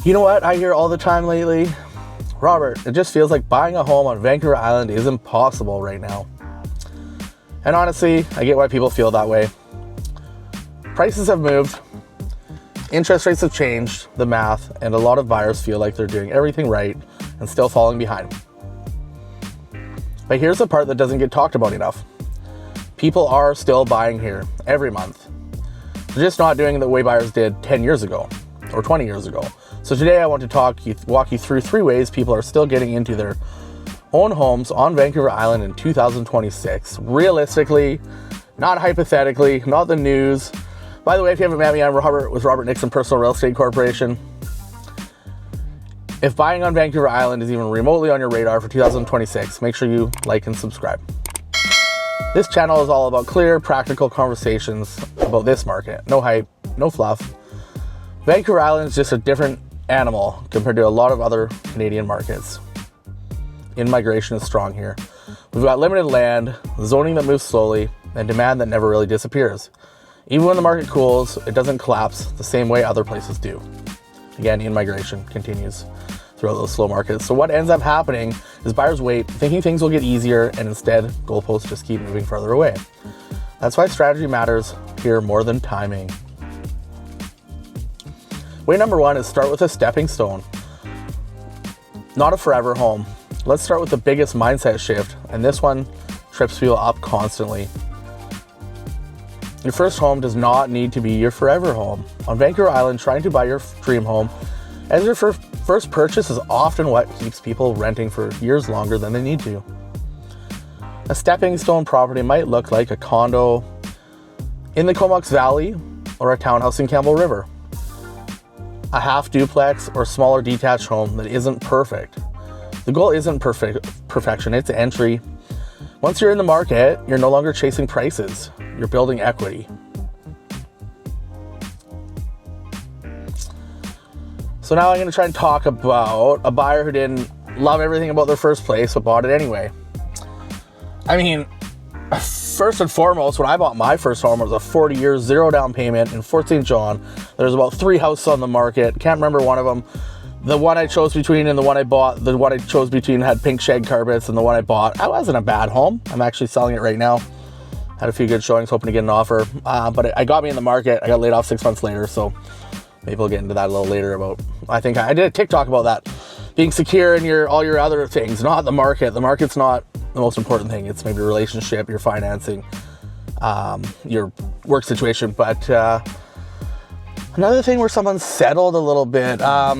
You know what I hear all the time lately? Robert, it just feels like buying a home on Vancouver Island is impossible right now. And honestly, I get why people feel that way. Prices have moved, interest rates have changed, the math, and a lot of buyers feel like they're doing everything right and still falling behind. But here's the part that doesn't get talked about enough. People are still buying here every month. They're just not doing it the way buyers did 10 years ago or 20 years ago. So today I want to walk you through 3 ways people are still getting into their own homes on Vancouver Island in 2026. Realistically, not hypothetically, not the news. By the way, if you haven't met me, I'm Robert with Robert Nixon Personal Real Estate Corporation. If buying on Vancouver Island is even remotely on your radar for 2026, make sure you like and subscribe. This channel is all about clear, practical conversations about this market. No hype, no fluff. Vancouver Island is just a different animal compared to a lot of other Canadian markets. In-migration is strong here. We've got limited land, zoning that moves slowly, and demand that never really disappears. Even when the market cools, it doesn't collapse the same way other places do. Again, in-migration continues throughout those slow markets. So what ends up happening is buyers wait, thinking things will get easier, and instead, goalposts just keep moving further away. That's why strategy matters here more than timing. Way number 1 is start with a stepping stone, not a forever home. Let's start with the biggest mindset shift, and this one trips people up constantly. Your first home does not need to be your forever home. On Vancouver Island, trying to buy your dream home as your first purchase is often what keeps people renting for years longer than they need to. A stepping stone property might look like a condo in the Comox Valley or a townhouse in Campbell River. A half duplex or smaller detached home that isn't perfect. The goal isn't perfection, it's entry. Once you're in the market, you're no longer chasing prices, you're building equity. So now I'm going to try and talk about a buyer who didn't love everything about their first place, but bought it anyway. I mean, first and foremost, when I bought my first home, it was a 40-year, 0 down payment in Fort St. John. There's about 3 houses on the market. Can't remember one of them. The one I chose between and the one I bought, the one I chose between had pink shag carpets, and the one I bought, that wasn't a bad home. I'm actually selling it right now. Had a few good showings, hoping to get an offer. But it got me in the market. I got laid off 6 months later, so maybe we'll get into that a little later about, I think I did a TikTok about that. Being secure in all your other things, not the market. The market's not the most important thing. It's maybe your relationship, your financing, your work situation. But another thing where someone settled a little bit, I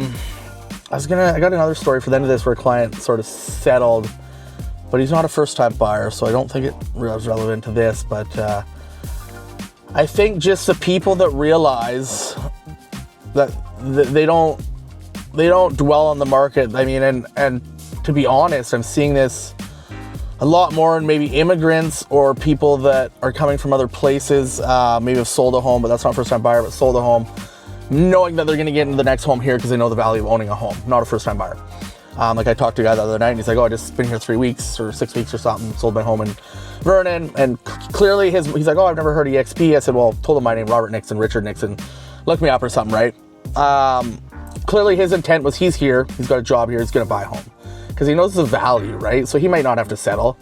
got another story for the end of this where a client sort of settled, but he's not a first-time buyer, so I don't think it was relevant to this. But I think just the people that realize that they don't dwell on the market. I mean, and to be honest, I'm seeing this a lot more in maybe immigrants or people that are coming from other places, maybe have sold a home, but that's not first-time buyer, but sold a home, knowing that they're going to get into the next home here because they know the value of owning a home, not a first-time buyer. Like I talked to a guy the other night, and he's like, oh, I just been here 3 weeks or 6 weeks or something, sold my home in Vernon, and clearly he's like, oh, I've never heard of EXP. I said, well, told him my name, Robert Nixon, Richard Nixon, look me up or something, right? Clearly his intent was he's here, he's got a job here, he's going to buy a home because he knows the value, right? So he might not have to settle.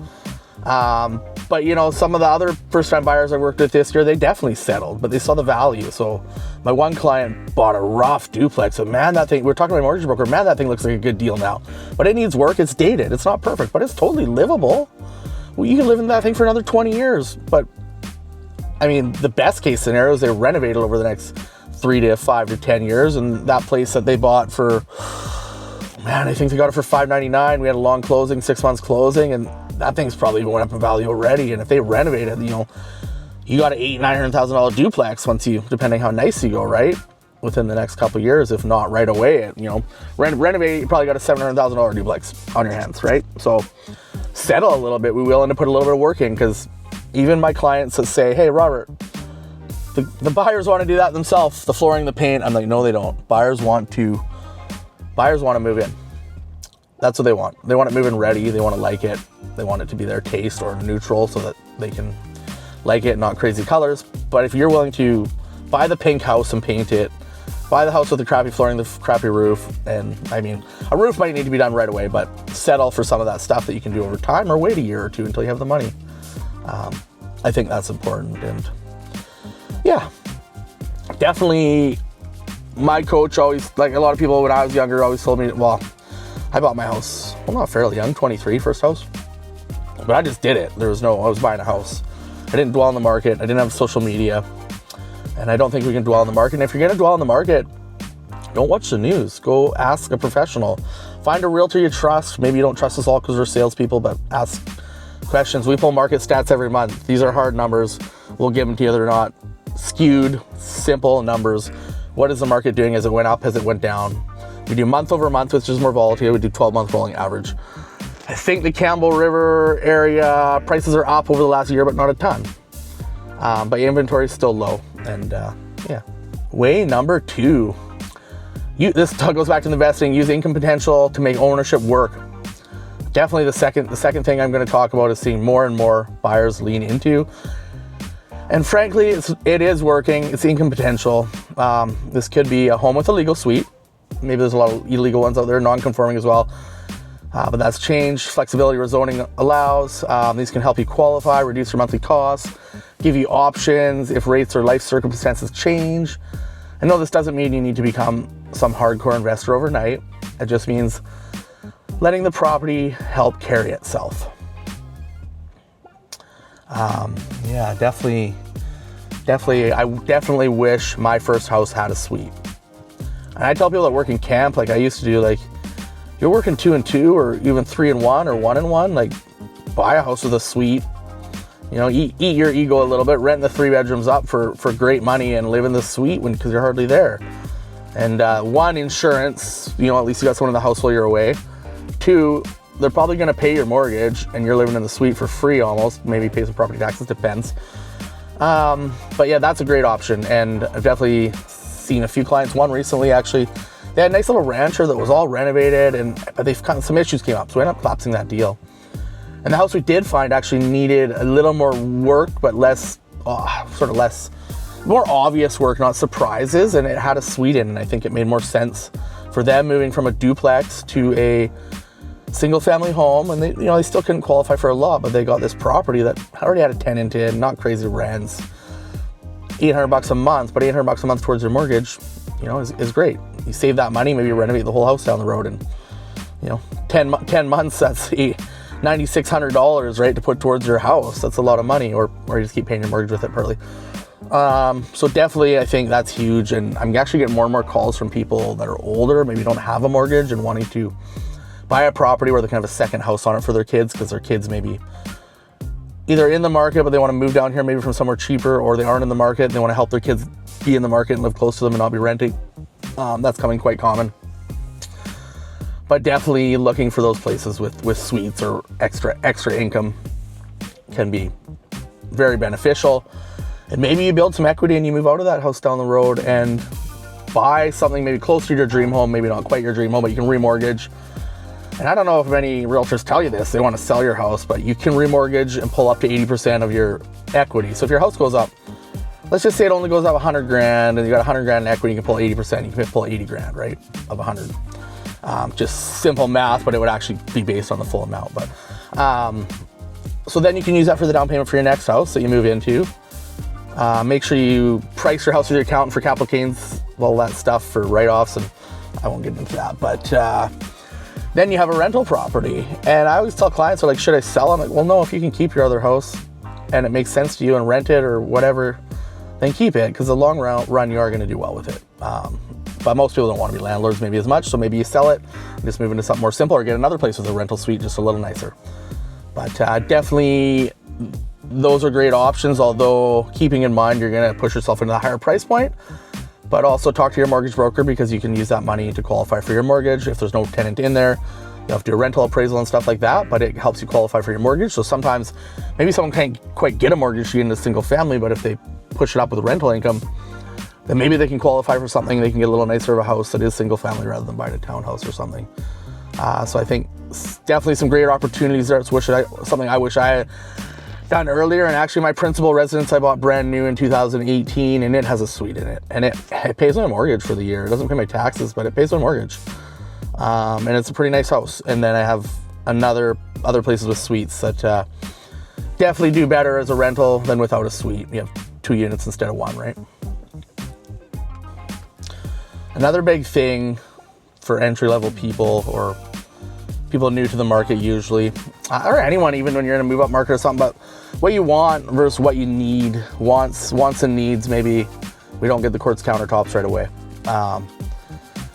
But you know, some of the other first-time buyers I worked with this year, they definitely settled, but they saw the value. So my one client bought a rough duplex, and man, that thing, we're talking to my mortgage broker, man, that thing looks like a good deal now. But it needs work, it's dated, it's not perfect, but it's totally livable. Well, you can live in that thing for another 20 years. But I mean, the best case scenario is they renovate it over the next 3 to 5 to 10 years, and that place that they bought for, man, I think they got it for $599. We had a long closing, 6 months closing, and that thing's probably going up in value already. And if they renovate it, you know, you got an $800,000-$900,000 duplex once you, depending how nice you go, right? Within the next couple of years, if not right away, you know, renovate, you probably got a $700,000 duplex on your hands, right? So settle a little bit. We're willing to put a little bit of work in, because even my clients that say, hey, Robert, the buyers want to do that themselves, the flooring, the paint. I'm like, no, they don't. Buyers want to move in. That's what they want. They want it move-in ready. They want to like it. They want it to be their taste or neutral so that they can like it, not crazy colors. But if you're willing to buy the pink house and paint it, buy the house with the crappy flooring, the crappy roof, and I mean, a roof might need to be done right away, but settle for some of that stuff that you can do over time, or wait a year or two until you have the money. I think that's important. And yeah, definitely my coach always, like a lot of people when I was younger, always told me, well, I bought my house, well, not fairly young, 23, first house, but I just did it. I was buying a house. I didn't dwell on the market. I didn't have social media. And I don't think we can dwell on the market. And if you're going to dwell on the market, don't watch the news. Go ask a professional. Find a realtor you trust. Maybe you don't trust us all because we're salespeople, but ask questions. We pull market stats every month. These are hard numbers. We'll give them to you. They're not skewed, simple numbers. What is the market doing as it went up, as it went down? We do month over month, which is more volatile. We do 12-month rolling average. I think the Campbell River area prices are up over the last year, but not a ton. But inventory is still low. And yeah. Way number 2. This goes back to investing. Use income potential to make ownership work. Definitely the second thing I'm going to talk about is seeing more and more buyers lean into. And frankly, it is working. It's income potential. This could be a home with a legal suite. Maybe there's a lot of illegal ones out there, non-conforming as well. But that's changed. Flexibility rezoning allows. These can help you qualify, reduce your monthly costs, give you options if rates or life circumstances change. I know this doesn't mean you need to become some hardcore investor overnight. It just means letting the property help carry itself. Yeah, definitely. I definitely wish my first house had a suite. And I tell people that work in camp, like I used to do, like, you're working 2 and 2 or even 3 and 1 or 1 and 1, like buy a house with a suite, you know, eat your ego a little bit, rent the 3 bedrooms up for great money and live in the suite because you're hardly there. And 1, insurance, you know, at least you got someone in the house while you're away. 2, they're probably going to pay your mortgage and you're living in the suite for free almost, maybe pay some property taxes, depends. But yeah, that's a great option. And I've definitely seen a few clients, one recently actually, they had a nice little rancher that was all renovated, but some issues came up, so we ended up collapsing that deal. And the house we did find actually needed a little more work, but more obvious work, not surprises, and it had a suite in, and I think it made more sense for them moving from a duplex to a single family home, and they still couldn't qualify for a lot, but they got this property that already had a tenant in, not crazy rents, $800 a month, but $800 a month towards your mortgage, is great. You save that money, maybe you renovate the whole house down the road, and 10 months, that's $9,600, right, to put towards your house. That's a lot of money, or you just keep paying your mortgage with it partly. So definitely I think that's huge, and I'm actually getting more and more calls from people that are older, maybe don't have a mortgage and wanting to buy a property where they can have a second house on it for their kids, because their kids may be either in the market but they want to move down here maybe from somewhere cheaper, or they aren't in the market and they want to help their kids be in the market and live close to them and not be renting. That's coming quite common. But definitely looking for those places with suites or extra income can be very beneficial. And maybe you build some equity and you move out of that house down the road and buy something maybe close to your dream home, maybe not quite your dream home, but you can remortgage. And I don't know if any realtors tell you this, they want to sell your house, but you can remortgage and pull up to 80% of your equity. So if your house goes up, let's just say it only goes up 100 grand and you got 100 grand in equity, you can pull 80%, you can pull 80 grand, right, of 100. Just simple math, but it would actually be based on the full amount. But so then you can use that for the down payment for your next house that you move into. Make sure you price your house with your accountant for capital gains, all that stuff for write-offs, and I won't get into that. But then you have a rental property. And I always tell clients, they're like, should I sell? I'm like, well, no, if you can keep your other house and it makes sense to you and rent it or whatever, then keep it, because the long run you are going to do well with it. But most people don't want to be landlords maybe as much, so maybe you sell it and just move into something more simple, or get another place with a rental suite just a little nicer. But definitely those are great options, although keeping in mind you're going to push yourself into the higher price point. But also talk to your mortgage broker, because you can use that money to qualify for your mortgage. If there's no tenant in there, you have to do a rental appraisal and stuff like that, but it helps you qualify for your mortgage. So sometimes maybe someone can't quite get a mortgage to get into a single family, but if they push it up with rental income, then maybe they can qualify for something. They can get a little nicer of a house that is single family rather than buying a townhouse or something. So I think definitely some great opportunities there. It's something I wish I done earlier. And actually my principal residence I bought brand new in 2018, and it has a suite in it, and it pays my mortgage for the year. It doesn't pay my taxes, but it pays my mortgage. And it's a pretty nice house. And then I have other places with suites that definitely do better as a rental than without a suite. You have 2 units instead of 1, right? Another big thing for entry-level people, or people new to the market usually, or anyone even when you're in a move-up market or something, but what you want versus what you need. Wants and needs, maybe we don't get the quartz countertops right away.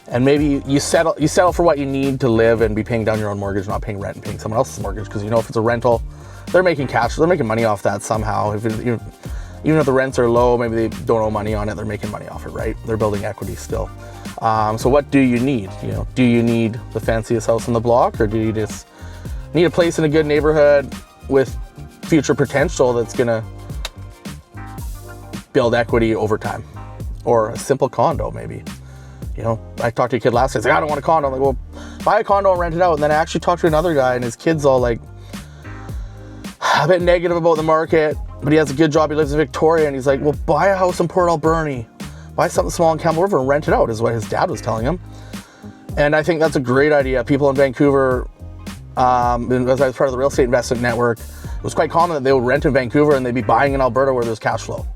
And maybe you settle for what you need to live and be paying down your own mortgage, not paying rent and paying someone else's mortgage, because if it's a rental, they're making cash, they're making money off that somehow. Even if the rents are low, maybe they don't owe money on it, they're making money off it, right? They're building equity still. So what do you need? Do you need the fanciest house on the block, or do you just need a place in a good neighborhood with future potential that's gonna build equity over time? Or a simple condo, maybe. I talked to a kid last night, he's like, I don't want a condo. I'm like, well, buy a condo and rent it out. And then I actually talked to another guy, and his kid's all like a bit negative about the market, but he has a good job, he lives in Victoria, and he's like, well, buy a house in Port Alberni, buy something small in Campbell River and rent it out, is what his dad was telling him. And I think that's a great idea. People in Vancouver, as I was part of the real estate investment network, it was quite common that they would rent in Vancouver and they'd be buying in Alberta where there's cash flow,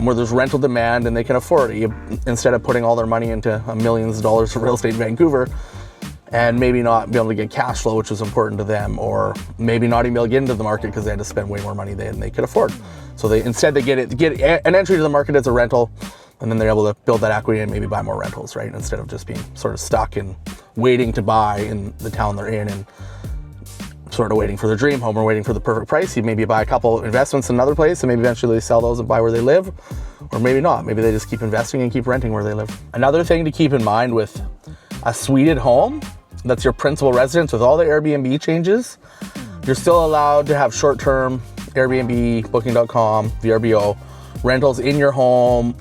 where there's rental demand and they can afford it. Instead of putting all their money into millions of dollars for real estate in Vancouver and maybe not be able to get cash flow, which was important to them, or maybe not even be able to get into the market because they had to spend way more money than they could afford. So they get an entry to the market as a rental, and then they're able to build that equity and maybe buy more rentals, right? Instead of just being sort of stuck and waiting to buy in the town they're in and sort of waiting for their dream home or waiting for the perfect price. You maybe buy a couple investments in another place and maybe eventually they sell those and buy where they live, or maybe not. Maybe they just keep investing and keep renting where they live. Another thing to keep in mind with a suited home that's your principal residence, with all the Airbnb changes, you're still allowed to have short-term Airbnb, Booking.com, VRBO rentals in your home.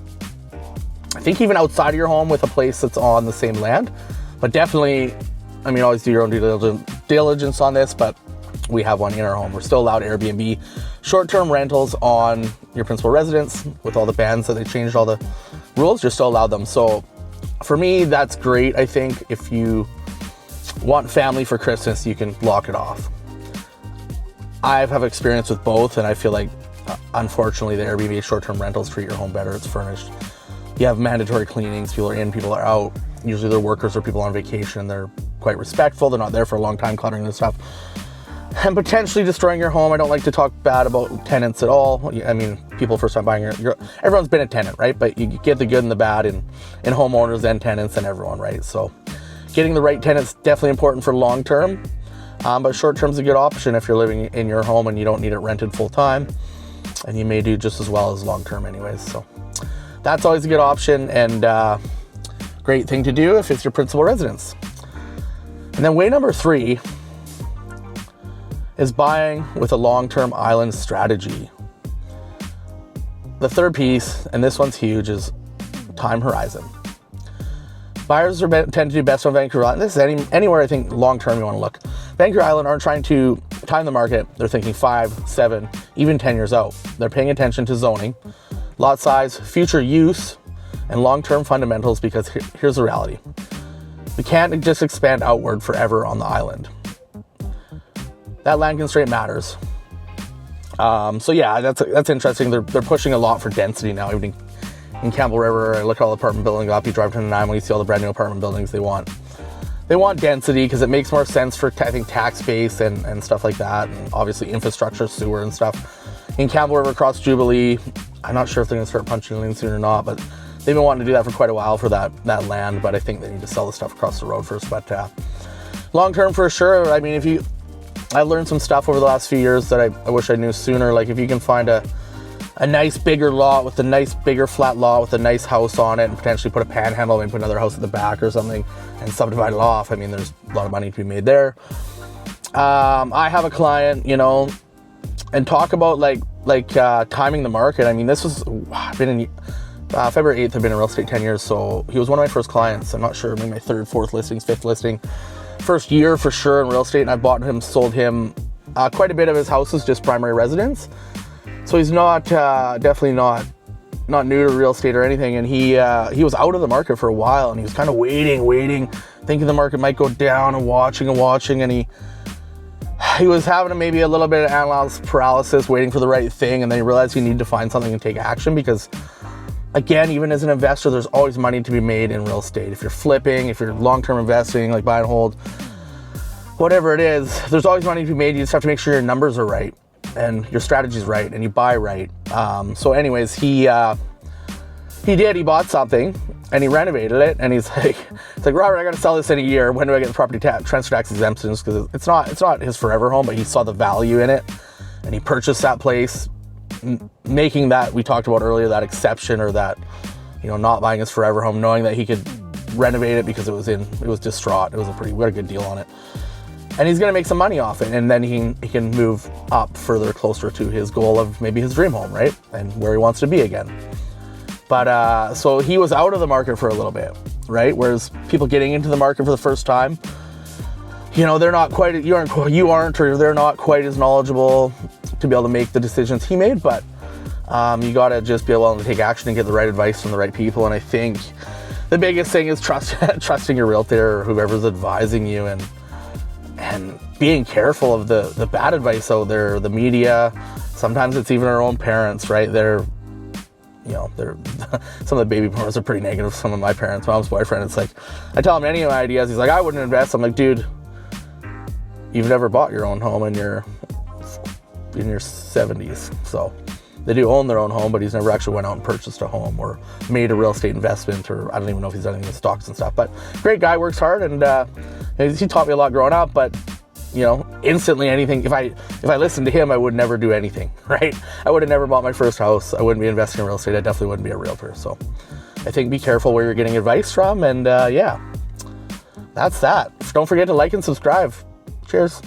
I think even outside of your home with a place that's on the same land. But definitely, always do your own due diligence on this, but we have one in our home. We're still allowed Airbnb short-term rentals on your principal residence. With all the bans that they changed, all the rules, you're still allowed them. So for me, that's great. I think if you want family for Christmas, you can lock it off. I have experience with both, and I feel like, unfortunately, the Airbnb short-term rentals treat your home better. It's furnished. You have mandatory cleanings. People are in, people are out. Usually they're workers or people on vacation. They're quite respectful. They're not there for a long time cluttering their stuff and potentially destroying your home. I don't like to talk bad about tenants at all. People first time buying everyone's been a tenant, right? But you get the good and the bad in homeowners and tenants and everyone, right? So getting the right tenant's definitely important for long term. But short term is a good option if you're living in your home and you don't need it rented full time, and you may do just as well as long term anyways. So that's always a good option and great thing to do if it's your principal residence. And then way number 3 is buying with a long-term island strategy. The third piece, and this one's huge, is time horizon. Buyers tend to do best on Vancouver Island. This is anywhere I think long-term you want to look. Vancouver Island aren't trying to time the market. They're thinking 5, 7, even 10 years out. They're paying attention to zoning, lot size, future use, and long-term fundamentals, because here's the reality. We can't just expand outward forever on the island. That land constraint matters. So yeah, that's interesting. They're pushing a lot for density now. Even in Campbell River, I look at all the apartment buildings up. You drive to Nanaimo, you see all the brand new apartment buildings. They want density because it makes more sense for, I think, tax base and stuff like that, and obviously infrastructure, sewer and stuff. In Campbell River across Jubilee, I'm not sure if they're going to start punching in soon or not, but they've been wanting to do that for quite a while for that land, but I think they need to sell the stuff across the road first. But long term for sure, I've learned some stuff over the last few years that I wish I knew sooner. Like if you can find a nice bigger lot with a nice bigger flat lot with a nice house on it and potentially put a panhandle and put another house at the back or something and subdivide it off, there's a lot of money to be made there. I have a client, and talk about timing the market. This was, I've been in February 8th, I've been in real estate 10 years, so he was one of my first clients. I'm not sure, maybe my 3rd, 4th listings, 5th listing. First year for sure in real estate, and I bought him, sold him Quite a bit of his house is just primary residence. So he's not, definitely not new to real estate or anything. And he was out of the market for a while, and he was kind of waiting, thinking the market might go down, and watching. And he was having maybe a little bit of analysis paralysis, waiting for the right thing. And then he realized he needed to find something and take action, because again, even as an investor, there's always money to be made in real estate. If you're flipping, if you're long-term investing, like buy and hold, whatever it is, there's always money to be made. You just have to make sure your numbers are right and your strategy's right and you buy right. So anyways, he bought something and he renovated it, and it's like, Robert, I got to sell this in a year. When do I get the property transfer tax exemptions? Because it's not his forever home, but he saw the value in it and he purchased that place, making that, we talked about earlier, that exception, or that, not buying his forever home, knowing that he could renovate it because it was distraught. We got a good deal on it. And he's going to make some money off it, and then he can move up further, closer to his goal of maybe his dream home, right? And where he wants to be again. But so he was out of the market for a little bit, right? Whereas people getting into the market for the first time, they're not quite, you aren't, or they're not quite as knowledgeable to be able to make the decisions he made. But you got to just be willing to take action and get the right advice from the right people. And I think the biggest thing is trusting your realtor or whoever's advising you, and being careful of the bad advice out there, the media. Sometimes it's even our own parents, right? They're some of the baby boomers are pretty negative. Some of my parents, mom's boyfriend, it's like, I tell him any of my ideas, he's like, I wouldn't invest. I'm like, dude, you've never bought your own home in your 70s. So they do own their own home, but he's never actually went out and purchased a home or made a real estate investment, or I don't even know if he's done anything with stocks and stuff. But great guy, works hard, and he taught me a lot growing up. But instantly, anything, if I listened to him, I would never do anything, right? I would have never bought my first house. I wouldn't be investing in real estate. I definitely wouldn't be a realtor. So I think be careful where you're getting advice from. And yeah, that's that. Don't forget to like and subscribe. Cheers.